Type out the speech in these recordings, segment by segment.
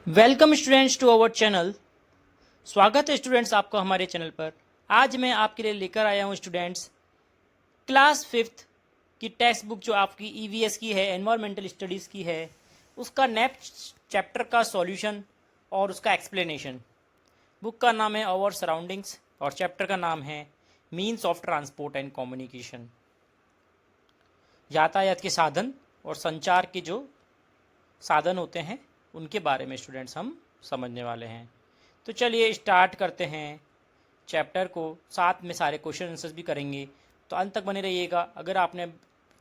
Welcome students to our channel. स्वागत है students आपको हमारे चैनल पर। आज मैं आपके लिए लेकर आया हूं स्टूडेंट्स क्लास 5th की टेक्स्ट बुक जो आपकी ईवीएस की है, एनवायरमेंटल स्टडीज़ की है, उसका नेक्स्ट चैप्टर का सॉल्यूशन और उसका एक्सप्लेनेशन। बुक का नाम है आवर सराउंडिंग्स और चैप्टर का नाम है means of transport and communication. यातायात के साधन और संचार के जो साधन होते हैं उनके बारे में स्टूडेंट्स हम समझने वाले हैं। तो चलिए स्टार्ट करते हैं चैप्टर को। साथ में सारे क्वेश्चन आंसर्स भी करेंगे, तो अंत तक बने रहिएगा। अगर आपने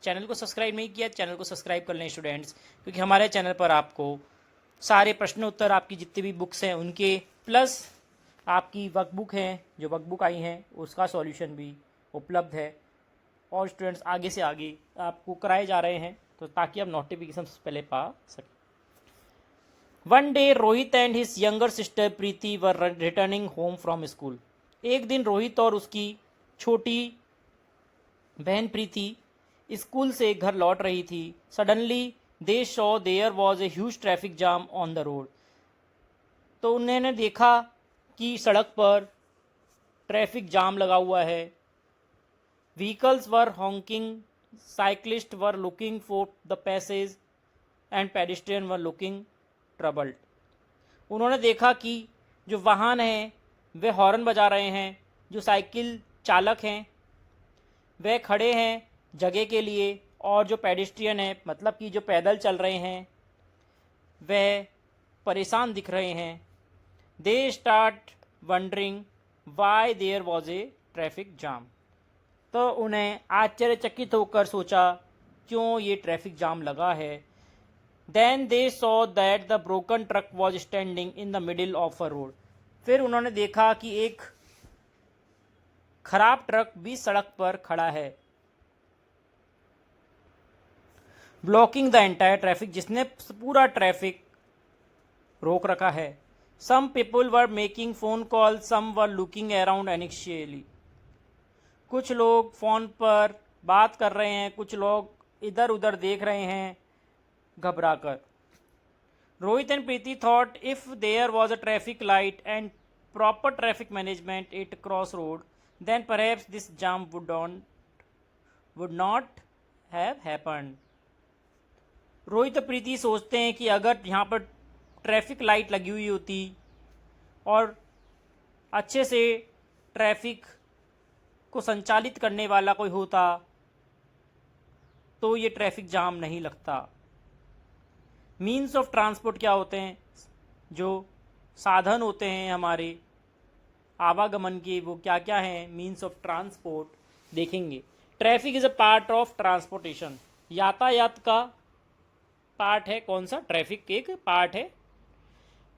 चैनल को सब्सक्राइब नहीं किया, चैनल को सब्सक्राइब कर लें स्टूडेंट्स, क्योंकि हमारे चैनल पर आपको सारे प्रश्न उत्तर, आपकी जितनी भी बुक्स हैं उनके, प्लस आपकी वर्कबुक हैं, जो वर्कबुक आई हैं उसका सॉल्यूशन भी उपलब्ध है। और स्टूडेंट्स आगे से आगे आपको कराए जा रहे हैं, तो ताकि आप नोटिफिकेशन पहले पा सकें। One day Rohit and his younger sister Preeti were returning home from school. एक दिन रोहित और उसकी छोटी बहन प्रीति स्कूल से घर लौट रही थी। Suddenly they saw there was a huge traffic jam on the road. तो उन्होंने देखा कि सड़क पर ट्रैफिक जाम लगा हुआ है। Vehicles were honking, cyclist were looking for the passage and pedestrian were looking troubled. उन्होंने देखा कि जो वाहन हैं वे हॉर्न बजा रहे हैं, जो साइकिल चालक हैं वे खड़े हैं जगह के लिए, और जो पेडिस्ट्रियन है मतलब कि जो पैदल चल रहे हैं वे परेशान दिख रहे हैं। They start wondering why there was a traffic jam. तो उन्हें आश्चर्यचकित होकर सोचा क्यों ये ट्रैफिक जाम लगा है। Then they saw that the broken truck was standing in the middle of a road. फिर उन्होंने देखा कि एक खराब ट्रक भी सड़क पर खड़ा है, ब्लॉकिंग द एंटायर ट्रैफिक, जिसने पूरा ट्रैफिक रोक रखा है। Some people were making phone calls, some were looking around anxiously. कुछ लोग फ़ोन पर बात कर रहे हैं, कुछ लोग इधर उधर देख रहे हैं घबराकर। Rohit and Preeti thought if there was a traffic light and proper traffic management at cross road, then perhaps this jam would not have happened. Rohit और प्रीति सोचते हैं कि अगर यहाँ पर ट्रैफिक लाइट लगी हुई होती और अच्छे से ट्रैफिक को संचालित करने वाला कोई होता तो ये ट्रैफिक जाम नहीं लगता। मीन्स ऑफ ट्रांसपोर्ट क्या होते हैं? जो साधन होते हैं हमारे आवागमन के, वो क्या क्या हैं? मीन्स ऑफ ट्रांसपोर्ट देखेंगे। Traffic is a part of transportation. यातायात का पार्ट है। कौन सा? ट्रैफिक एक पार्ट है।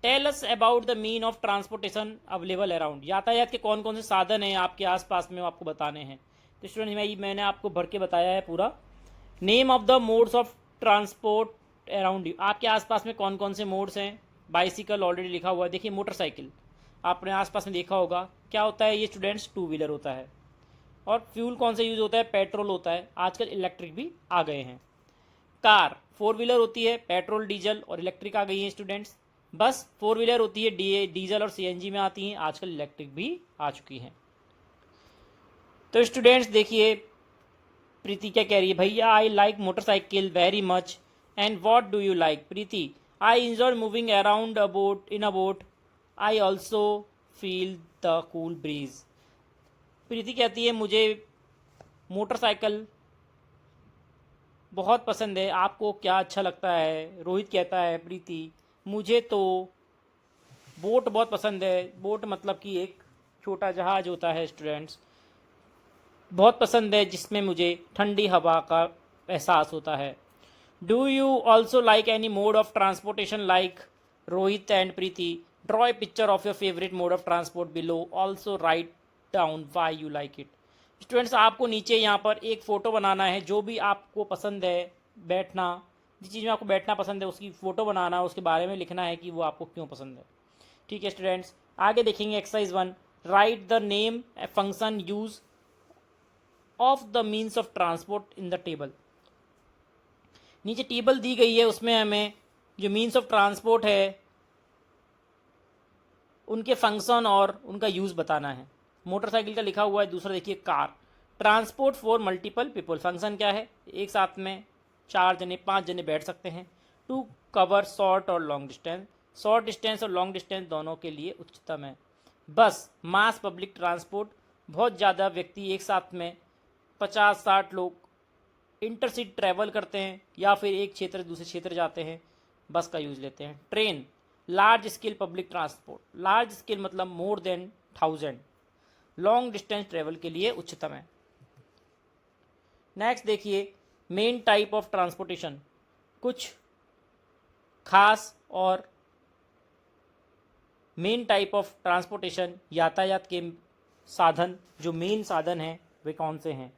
Tell us about the mean of transportation available around. यातायात के कौन कौन से साधन हैं आपके आसपास में, वो आपको बताने हैं। तो स्टूडेंट मैंने आपको भर के बताया है पूरा। Name of the modes of transport around you. आपके आसपास में कौन कौन से मोड्स हैं? बाइसिकल ऑलरेडी लिखा हुआ है। देखिए मोटरसाइकिल आपने आसपास में देखा होगा। क्या होता है ये स्टूडेंट्स? टू व्हीलर होता है। और फ्यूल कौन सा यूज़ होता है? पेट्रोल होता है। आजकल इलेक्ट्रिक भी आ गए हैं। कार फोर व्हीलर होती है, पेट्रोल डीजल और इलेक्ट्रिक आ गई है स्टूडेंट्स। बस फोर व्हीलर होती है, डीजल और सीएनजी में आती हैं। आजकल इलेक्ट्रिक भी आ चुकी हैं। तो स्टूडेंट्स देखिए प्रीति क्या कह रही है, भैया I like motorcycle very much. And what do you like? Preeti I enjoy moving around a boat in a boat. I also feel the cool breeze. Preeti कहती है मुझे मोटरसाइकिल बहुत पसंद है। आपको क्या अच्छा लगता है? रोहित कहता है प्रीति मुझे तो बोट बहुत पसंद है। बोट मतलब कि एक छोटा जहाज होता है स्टूडेंट्स, बहुत पसंद है, जिसमें मुझे ठंडी हवा का एहसास होता है। Do you also like any mode of transportation like Rohit and Preeti? Draw a picture of your favourite mode of transport below. Also write down why you like it. Students आपको नीचे यहाँ पर एक फ़ोटो बनाना है, जो भी आपको पसंद है बैठना, जिस चीज़ में आपको बैठना पसंद है उसकी फ़ोटो बनाना है, उसके बारे में लिखना है कि वो आपको क्यों पसंद है। ठीक है स्टूडेंट्स, आगे देखेंगे exercise 1। Right the name function use of the means of transport in the table. नीचे टेबल दी गई है, उसमें हमें जो मीन्स ऑफ ट्रांसपोर्ट है उनके फंक्शन और उनका यूज़ बताना है। मोटरसाइकिल का लिखा हुआ है, दूसरा देखिए car, transport for multiple people, function क्या है, एक साथ में 4 जने 5 जने बैठ सकते हैं। टू कवर शॉर्ट और लॉन्ग डिस्टेंस, शॉर्ट डिस्टेंस और लॉन्ग डिस्टेंस दोनों के लिए उच्चतम है। बस, मास पब्लिक ट्रांसपोर्ट, बहुत ज़्यादा व्यक्ति एक साथ में 50-60 लोग इंटरसिटी ट्रैवल करते हैं या फिर एक क्षेत्र से दूसरे क्षेत्र जाते हैं, बस का यूज़ लेते हैं। Train, large scale public transport, large scale मतलब more than 1000, long distance travel के लिए उच्चतम है। नेक्स्ट देखिए मेन टाइप ऑफ ट्रांसपोर्टेशन, कुछ खास और मेन टाइप ऑफ ट्रांसपोर्टेशन यातायात के साधन, जो मेन साधन हैं वे कौन से हैं।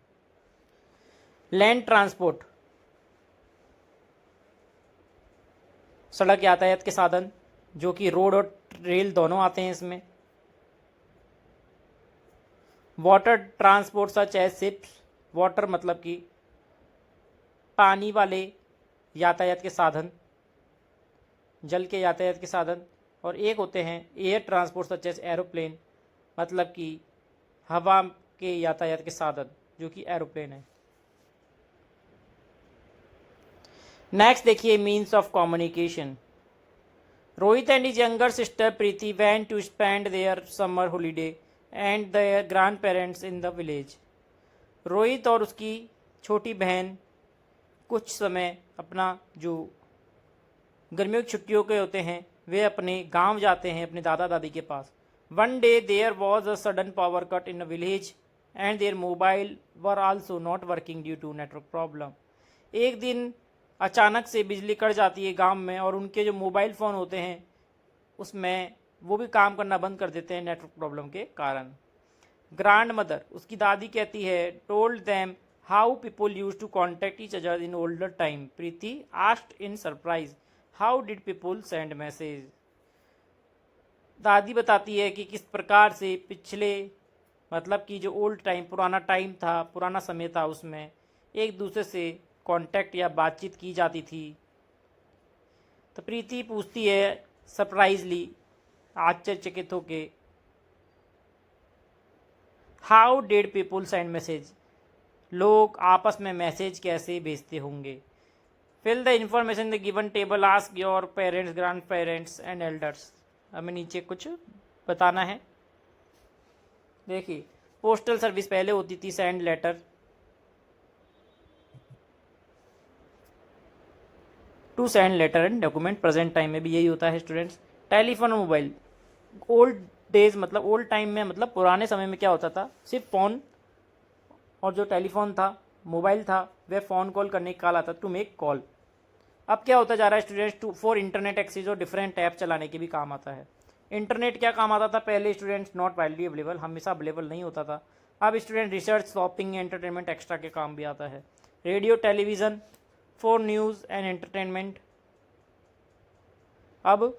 लैंड ट्रांसपोर्ट, सड़क यातायात के साधन, जो कि रोड और रेल दोनों आते हैं इसमें। Water transport such as ships, water मतलब कि पानी वाले यातायात के साधन, जल के यातायात के साधन। और एक होते हैं air transport such as aeroplane, मतलब कि हवा के यातायात के साधन, जो कि एरोप्लेन है। नेक्स्ट देखिए means of communication. Rohit and his younger sister Preeti went to spend their summer holiday and their grandparents in the village. Rohit और उसकी छोटी बहन कुछ समय अपना जो गर्मियों की छुट्टियों के होते हैं वे अपने गांव जाते हैं, अपने दादा दादी के पास। One day there was a sudden power cut in a village and there mobile were also not working due to network problem. एक दिन अचानक से बिजली कट जाती है गांव में और उनके जो मोबाइल फ़ोन होते हैं उसमें वो भी काम करना बंद कर देते हैं नेटवर्क प्रॉब्लम के कारण। ग्रैंड मदर, उसकी दादी कहती है, told them how people use to contact each other in older time. Preeti asked in surprise how did people send message. दादी बताती है कि किस प्रकार से पिछले मतलब कि जो ओल्ड टाइम, पुराना टाइम था, पुराना समय था, उसमें एक दूसरे से कांटेक्ट या बातचीत की जाती थी। तो प्रीति पूछती है सरप्राइजली, आश्चर्यचकित होके, how did people send message, लोग आपस में मैसेज कैसे भेजते होंगे। Fill the information the given table, ask your parents, grandparents and elders. हमें नीचे कुछ बताना है। देखिए पोस्टल सर्विस पहले होती थी, send letter to send letter and document, present time में भी यही होता है स्टूडेंट्स। टेलीफोन और मोबाइल, ओल्ड डेज मतलब ओल्ड टाइम में मतलब पुराने समय में क्या होता था, सिर्फ फ़ोन और जो टेलीफोन था, मोबाइल था, वह फ़ोन कॉल करने का काल आता टू मेक कॉल। अब क्या होता जा रहा है students, to for internet access और डिफरेंट ऐप चलाने के भी काम आता है। इंटरनेट क्या काम आता था पहले स्टूडेंट्स, नॉट वाइडली अवेलेबल, हमेशा अवेलेबल नहीं होता था। अब student research, shopping, entertainment extra के काम भी आता है। Radio television for news and entertainment, अब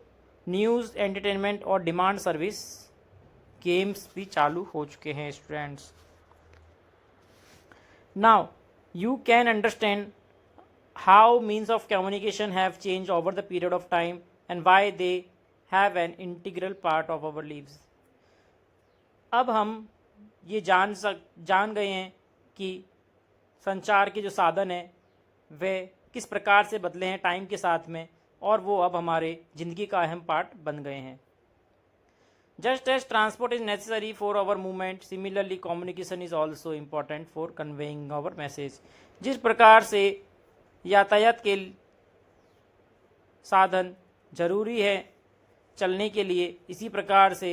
न्यूज़, एंटरटेनमेंट और डिमांड सर्विस, गेम्स भी चालू हो चुके हैं students. Now you can understand how means of communication have changed over the period of time and why they have an integral part of our lives। अब हम ये जान गए हैं कि संचार के जो साधन हैं वे किस प्रकार से बदले हैं टाइम के साथ में, और वो अब हमारे ज़िंदगी का अहम पार्ट बन गए हैं। Just as transport is necessary for our movement, similarly communication is also important for conveying our message. जिस प्रकार से यातायात के साधन जरूरी है चलने के लिए, इसी प्रकार से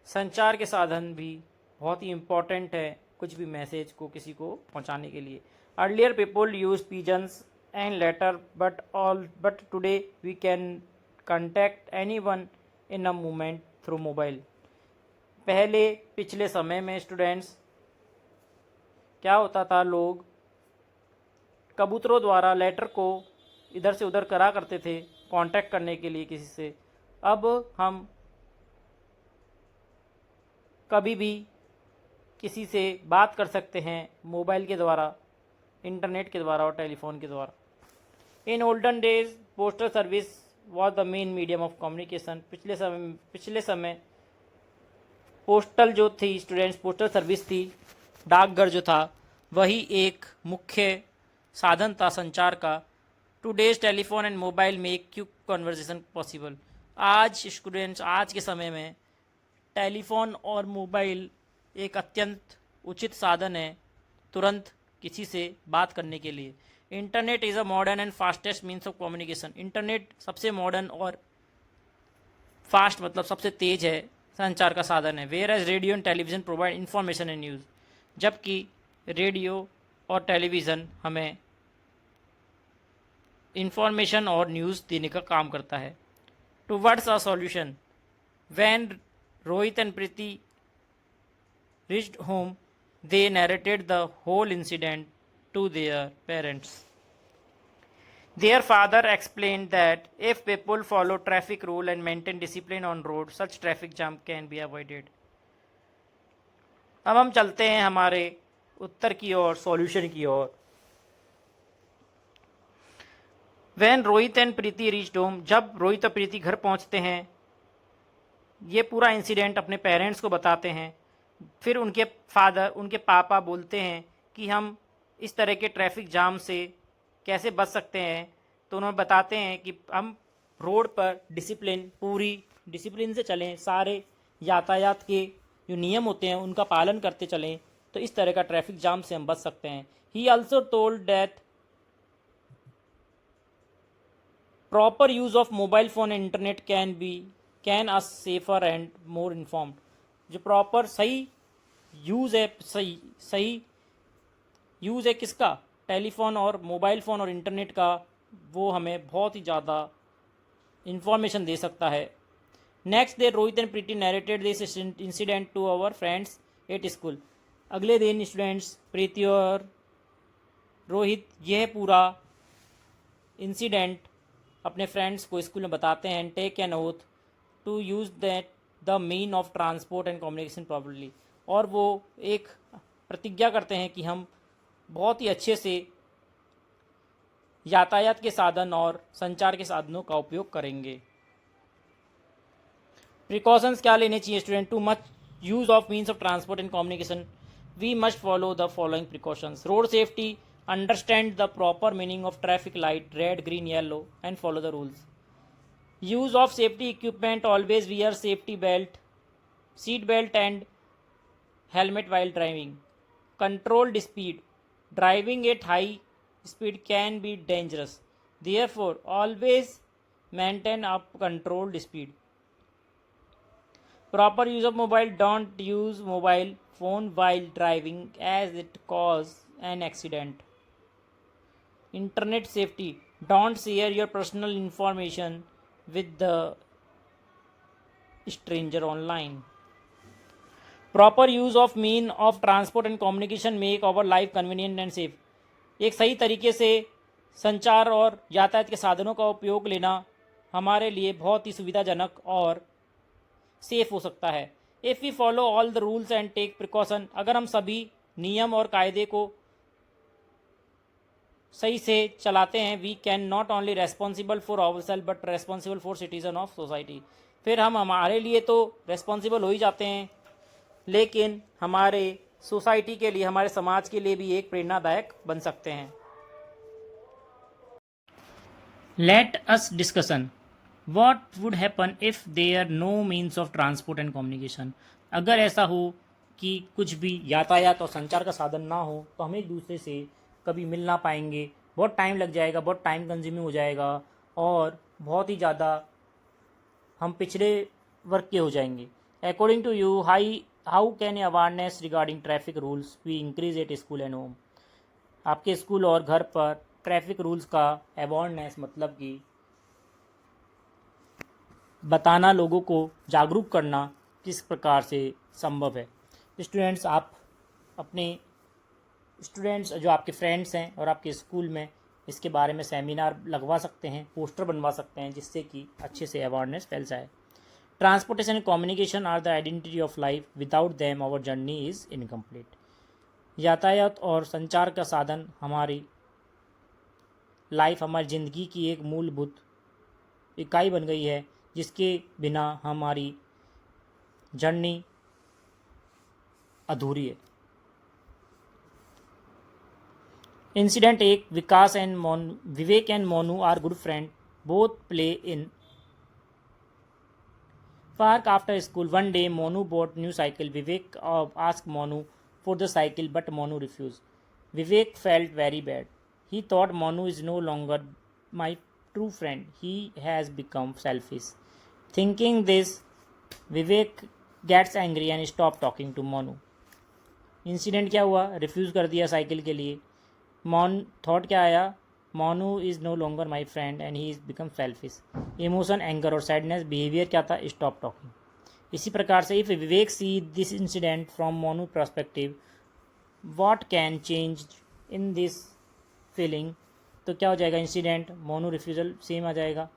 संचार के साधन भी बहुत ही इम्पोर्टेंट है कुछ भी मैसेज को किसी को पहुंचाने के लिए। Earlier people use pigeons and letter but today we can contact anyone in a moment through mobile. पहले पिछले समय में स्टूडेंट्स क्या होता था, लोग कबूतरों द्वारा लेटर को इधर से उधर करा करते थे कांटेक्ट करने के लिए किसी से। अब हम कभी भी किसी से बात कर सकते हैं मोबाइल के द्वारा, इंटरनेट के द्वारा और टेलीफोन के द्वारा। इन olden days postal service was the main medium of communication. पिछले समय पोस्टल जो थी स्टूडेंट्स, पोस्टल सर्विस थी, डाकघर जो था वही एक मुख्य साधन था संचार का। Today's telephone and mobile make quick conversation possible. आज स्टूडेंट्स, आज के समय में टेलीफोन और मोबाइल एक अत्यंत उचित साधन है तुरंत किसी से बात करने के लिए। Internet is a modern and fastest means of communication. Internet सबसे मॉडर्न और फास्ट मतलब सबसे तेज है संचार का साधन है। Whereas radio and television provide information and news. जबकि रेडियो और टेलीविज़न हमें इंफॉर्मेशन और न्यूज़ देने का काम करता है। Towards a solution, when Rohit and Preeti reached home, they narrated the whole incident to their parents. Their father explained that if people follow traffic rule and maintain discipline on road, such traffic jam can be avoided. अब हम चलते हैं हमारे उत्तर की ओर, solution की ओर। When Rohit and Preeti reached home, जब रोहित और प्रीति घर पहुंचते हैं, ये पूरा इंसिडेंट अपने पेरेंट्स को बताते हैं। फिर उनके उनके पापा बोलते हैं कि हम इस तरह के ट्रैफिक जाम से कैसे बच सकते हैं। तो उन्होंने बताते हैं कि हम रोड पर पूरी डिसिप्लिन से चलें, सारे यातायात के जो नियम होते हैं उनका पालन करते चलें, तो इस तरह का ट्रैफिक जाम से हम बच सकते हैं। He also told that proper use of mobile phone and internet can us safer and more informed. जो प्रॉपर सही यूज़ है, सही यूज़ है किसका, टेलीफोन और मोबाइल फ़ोन और इंटरनेट का, वो हमें बहुत ही ज़्यादा इंफॉर्मेशन दे सकता है। Next day Rohit and Preeti narrated this incident to our friends at school. अगले दिन स्टूडेंट्स प्रीति और रोहित यह पूरा इंसिडेंट अपने फ्रेंड्स को स्कूल में बताते हैं। Take an oath to use that the mean of transport and communication properly. और वो एक प्रतिज्ञा करते हैं कि हम बहुत ही अच्छे से यातायात के साधन और संचार के साधनों का उपयोग करेंगे। प्रिकॉशंस क्या लेने चाहिए student? Too much use of means of transport and communication we must follow the following precautions. Road safety, understand the proper meaning of traffic light red green yellow and follow the rules. Use of safety equipment, always wear safety belt, seat belt and helmet while driving. Controlled speed, driving at high speed can be dangerous, therefore always maintain up controlled speed. Proper use of mobile, don't use mobile phone while driving as it cause an accident. Internet safety, don't share your personal information with the stranger online. Proper use of mean of transport and communication make our life convenient and safe. एक सही तरीके से संचार और यातायात के साधनों का उपयोग लेना हमारे लिए बहुत ही सुविधाजनक और सेफ हो सकता है। If we follow all the rules and take precaution, अगर हम सभी नियम और कायदे को सही से चलाते हैं, we can not only responsible for our self but responsible for citizen of society. फिर हम हमारे लिए तो रेस्पॉन्सिबल हो ही जाते हैं, लेकिन हमारे सोसाइटी के लिए, हमारे समाज के लिए भी एक प्रेरणादायक बन सकते हैं। Let us discussion what would happen if there no means of transport and communication. अगर ऐसा हो कि कुछ भी यातायात और संचार का साधन ना हो तो हम एक दूसरे से कभी मिल ना पाएंगे, बहुत टाइम लग जाएगा, बहुत टाइम कंज्यूमिंग हो जाएगा और बहुत ही ज़्यादा हम पिछड़े वर्ग के हो जाएंगे। According to you how can awareness regarding traffic rules we increase at school and home. आपके स्कूल और घर पर ट्रैफिक रूल्स का अवेयरनेस मतलब कि बताना, लोगों को जागरूक करना किस प्रकार से संभव है। स्टूडेंट्स, आप अपने स्टूडेंट्स जो आपके फ्रेंड्स हैं और आपके स्कूल में इसके बारे में सेमिनार लगवा सकते हैं, पोस्टर बनवा सकते हैं, जिससे कि अच्छे से अवेयरनेस फैल जाए। Transportation and communication are the identity of life, without them our journey is incomplete. यातायात और संचार का साधन हमारी लाइफ, हमारी ज़िंदगी की एक मूलभूत इकाई बन गई है जिसके बिना हमारी जर्नी अधूरी है। Incident 1, Vivek and Monu are good friend, both play in park after school. One day Monu bought new cycle. Vivek asked Monu for the cycle, but Monu refused. Vivek felt very bad. He thought Monu is no longer my true friend. He has become selfish. Thinking this, Vivek gets angry and stops talking to Monu. Incident क्या हुआ? Refuse कर दिया cycle के लिए। Thought क्या आया? Monu is no longer my friend and he is become selfish. Emotion, anger और sadness. Behaviour क्या था? Stop talking. इसी प्रकार से if Vivek see this incident from Monu perspective, what can change in this feeling, तो क्या हो जाएगा? इंसिडेंट, मोनू रिफ्यूजल, सेम आ जाएगा।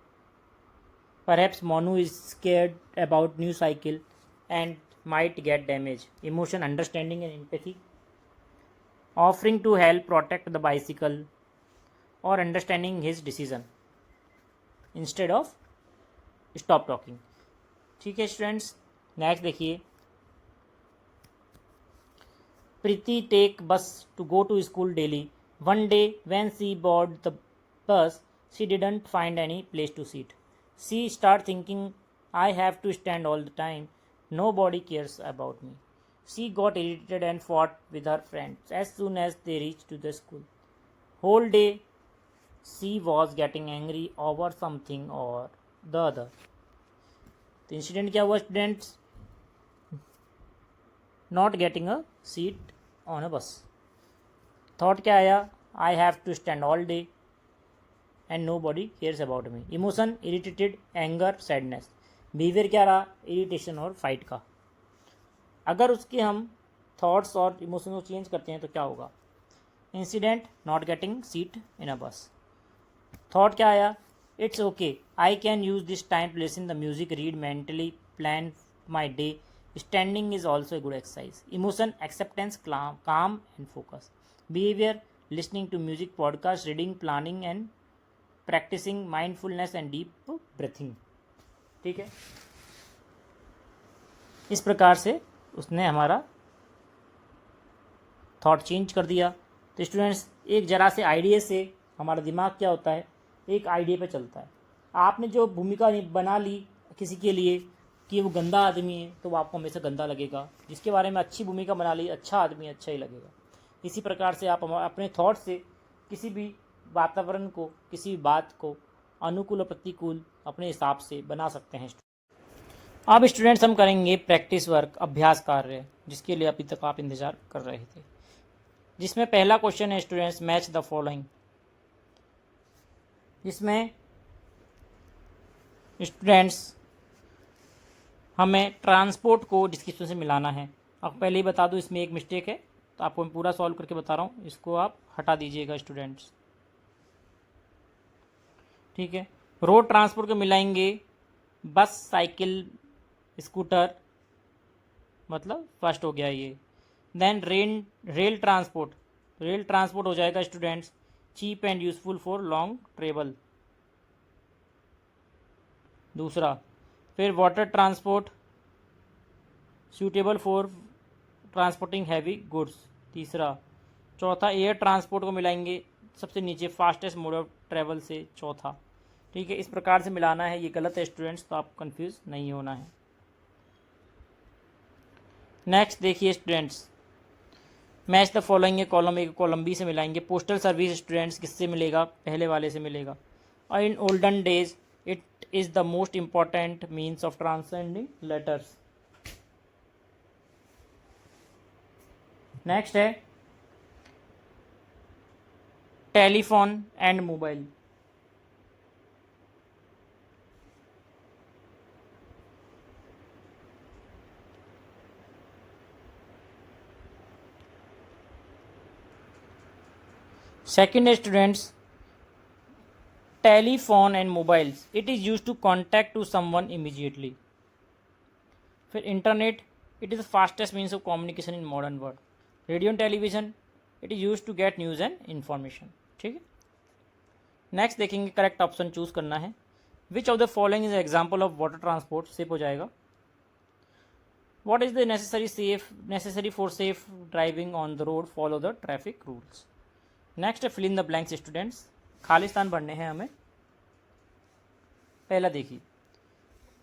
Perhaps Monu is scared about new cycle and might get damage. Emotion, understanding and empathy. Offering to help protect the bicycle or understanding his decision instead of stop talking. ठीक है students, next देखिए। Preeti take bus to go to school daily. One day when she boarded the bus, she didn't find any place to sit. She started thinking, I have to stand all the time. Nobody cares about me. She got irritated and fought with her friends as soon as they reached to the school. Whole day she was getting angry over something or the other. तो incident क्या हुआ students? Not getting a seat on a bus. Thought क्या आया? I have to stand all day and nobody cares about me. Emotion, irritated, anger, sadness. Behaviour क्या रहा? Irritation और fight का। अगर उसके हम थॉट्स और इमोशन को चेंज करते हैं तो क्या होगा? Incident, not getting seat in a bus. Thought क्या आया? It's okay, I can use this time place in the music, read, mentally plan my day, standing is also a good exercise. Emotion, acceptance, calm and focus. Behaviour, listening to music, podcast, reading, planning and practicing mindfulness and deep breathing. ठीक है, इस प्रकार से उसने हमारा thought change कर दिया। तो स्टूडेंट्स, एक जरा से आइडिया से हमारा दिमाग क्या होता है? एक आइडिया पे चलता है। आपने जो भूमिका बना ली किसी के लिए कि वो गंदा आदमी है, तो वो आपको हमेशा गंदा लगेगा। जिसके बारे में अच्छी भूमिका बना ली, अच्छा आदमी, अच्छा ही लगेगा। इसी प्रकार से आप अपने थॉट से किसी भी वातावरण को, किसी भी बात को अनुकूल और प्रतिकूल अपने हिसाब से बना सकते हैं। अब स्टूडेंट्स हम करेंगे प्रैक्टिस वर्क, अभ्यास कार्य, जिसके लिए अभी तक आप इंतजार कर रहे थे। जिसमें पहला क्वेश्चन है स्टूडेंट्स, मैच द फॉलोइंग। जिसमें स्टूडेंट्स हमें ट्रांसपोर्ट को डिस्क्रिप्शन से मिलाना है। अब पहले ही बता दूं, इसमें एक मिस्टेक है, तो आपको मैं पूरा सॉल्व करके बता रहा हूँ, इसको आप हटा दीजिएगा स्टूडेंट्स। ठीक है, रोड ट्रांसपोर्ट को मिलाएंगे बस, साइकिल, स्कूटर, मतलब फर्स्ट हो गया ये। देन रेल ट्रांसपोर्ट हो जाएगा students, cheap and useful for long travel, दूसरा। फिर water transport, suitable for transporting heavy goods, तीसरा। चौथा, एयर ट्रांसपोर्ट को मिलाएंगे सबसे नीचे, फास्टेस्ट मोड ऑफ ट्रेवल से, चौथा। ठीक है, इस प्रकार से मिलाना है। ये गलत है स्टूडेंट्स, तो आप कंफ्यूज नहीं होना है। नेक्स्ट देखिए स्टूडेंट्स, मैच द फॉलोइंग है, कॉलम ए कॉलम बी से मिलाएंगे। पोस्टल सर्विस स्टूडेंट्स किससे मिलेगा? पहले वाले से मिलेगा। और in olden days it is the most important means of transcending letters. Next है telephone and mobile. Second is students, telephone and mobiles, it is used to contact to someone immediately. फिर internet, it is the fastest means of communication in modern world. Radio and television, it is used to get news and information. ठीक है, next देखेंगे, correct option choose करना है। Which of the following is example of water transport, ship हो जाएगा। What is the necessary for safe driving on the road, follow the traffic rules. Next fill in the blanks students, खाली स्थान भरने हैं हमें। पहला देखिए,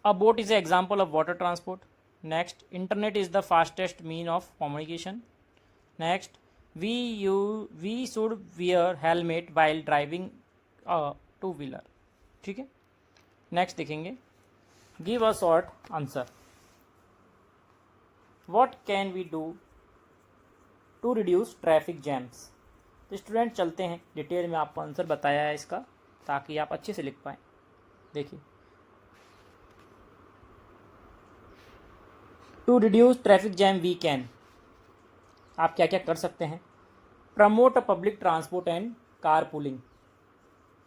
a boat is a example of water transport. Next, internet is the fastest mean of communication. Next, we should wear helmet while driving two wheeler. ठीक है, next देखेंगे, give a short answer, what can we do to reduce traffic jams. तो student चलते हैं, detail में आपको answer बताया है इसका, ताकि आप अच्छे से लिख पाएँ। देखिए, to reduce traffic jam we can, आप क्या क्या कर सकते हैं। Promote public transport and car pooling,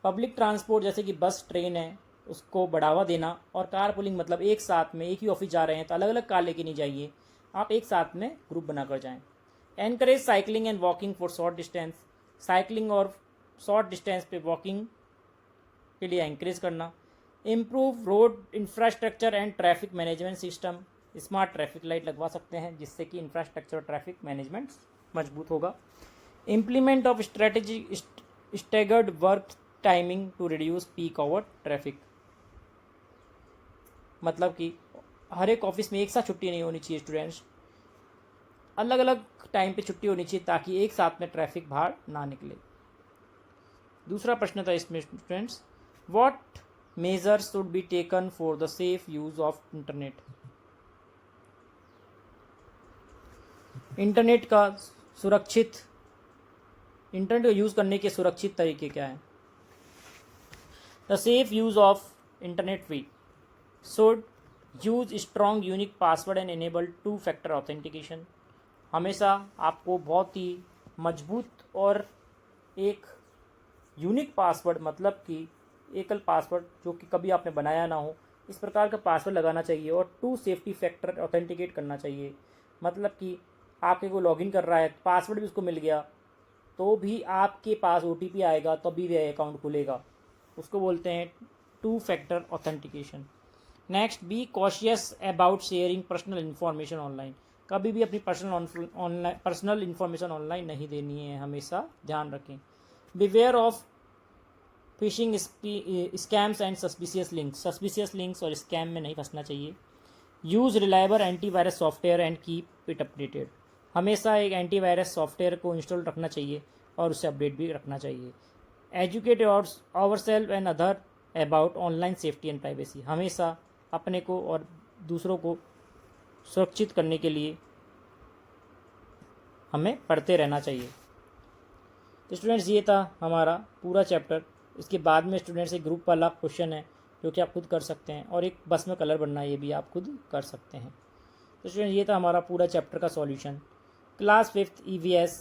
public transport जैसे कि बस ट्रेन है उसको बढ़ावा देना, और कार पूलिंग मतलब एक साथ में एक ही ऑफिस जा रहे हैं तो अलग अलग कार लेके नहीं जाइए, आप एक साथ में ग्रुप बनाकर जाएं। Encourage cycling and walking for short distance, cycling और शॉर्ट डिस्टेंस पे वॉकिंग के लिए एनकरेज करना। Improve road infrastructure and traffic management system, smart traffic light लगवा सकते हैं जिससे कि इंफ्रास्ट्रक्चर और ट्रैफिक मैनेजमेंट मजबूत होगा। Implement of strategy staggered work timing to reduce peak hour traffic, मतलब कि हर एक ऑफिस में एक साथ छुट्टी नहीं होनी चाहिए स्टूडेंट्स, अलग अलग टाइम पे छुट्टी होनी चाहिए ताकि एक साथ में ट्रैफिक बाहर ना निकले। दूसरा प्रश्न था इसमें students, what measures should be taken for the safe use of internet. Internet का यूज़ करने के सुरक्षित तरीके क्या हैं। The safe use of internet we should use strong unique password and enable two factor authentication, हमेशा आपको बहुत ही मजबूत और एक यूनिक पासवर्ड, मतलब कि एकल पासवर्ड जो कि कभी आपने बनाया ना हो, इस प्रकार का पासवर्ड लगाना चाहिए, और 2 सेफ्टी फैक्टर ऑथेंटिकेट करना चाहिए, मतलब कि आपके को लॉगिन कर रहा है, पासवर्ड भी उसको मिल गया तो भी आपके पास OTP आएगा तभी वह अकाउंट खुलेगा, उसको बोलते हैं two factor authentication. Next, be cautious about sharing personal information online, कभी भी अपनी पर्सनल इन्फॉर्मेशन ऑनलाइन नहीं देनी है, हमेशा ध्यान रखें। Beware of fishing scams and suspicious links और स्कैम में नहीं फंसना चाहिए। Use reliable antivirus software and keep it updated, हमेशा एक एंटीवायरस सॉफ्टवेयर को इंस्टॉल रखना चाहिए और उसे अपडेट भी रखना चाहिए। Educate ourself and other about online safety and privacy, हमेशा अपने को और दूसरों को सुरक्षित करने के लिए हमें पढ़ते रहना चाहिए। तो स्टूडेंट्स, ये था हमारा पूरा चैप्टर। इसके बाद में स्टूडेंट्स एक ग्रुप वाला क्वेश्चन है जो कि आप खुद कर सकते हैं, और एक बस में कलर बनना है, ये भी आप खुद कर सकते हैं। तो स्टूडेंट्स, ये था हमारा पूरा चैप्टर का solution, class 5th EVS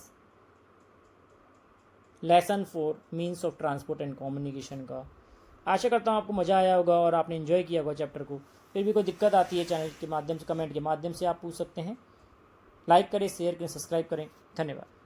lesson 4 means of transport and communication का। आशा करता हूँ आपको मज़ा आया होगा और आपने एंजॉय किया होगा चैप्टर को। फिर भी कोई दिक्कत आती है चैनल के माध्यम से, कमेंट के माध्यम से आप पूछ सकते हैं। लाइक करें, शेयर करें, सब्सक्राइब करें। धन्यवाद।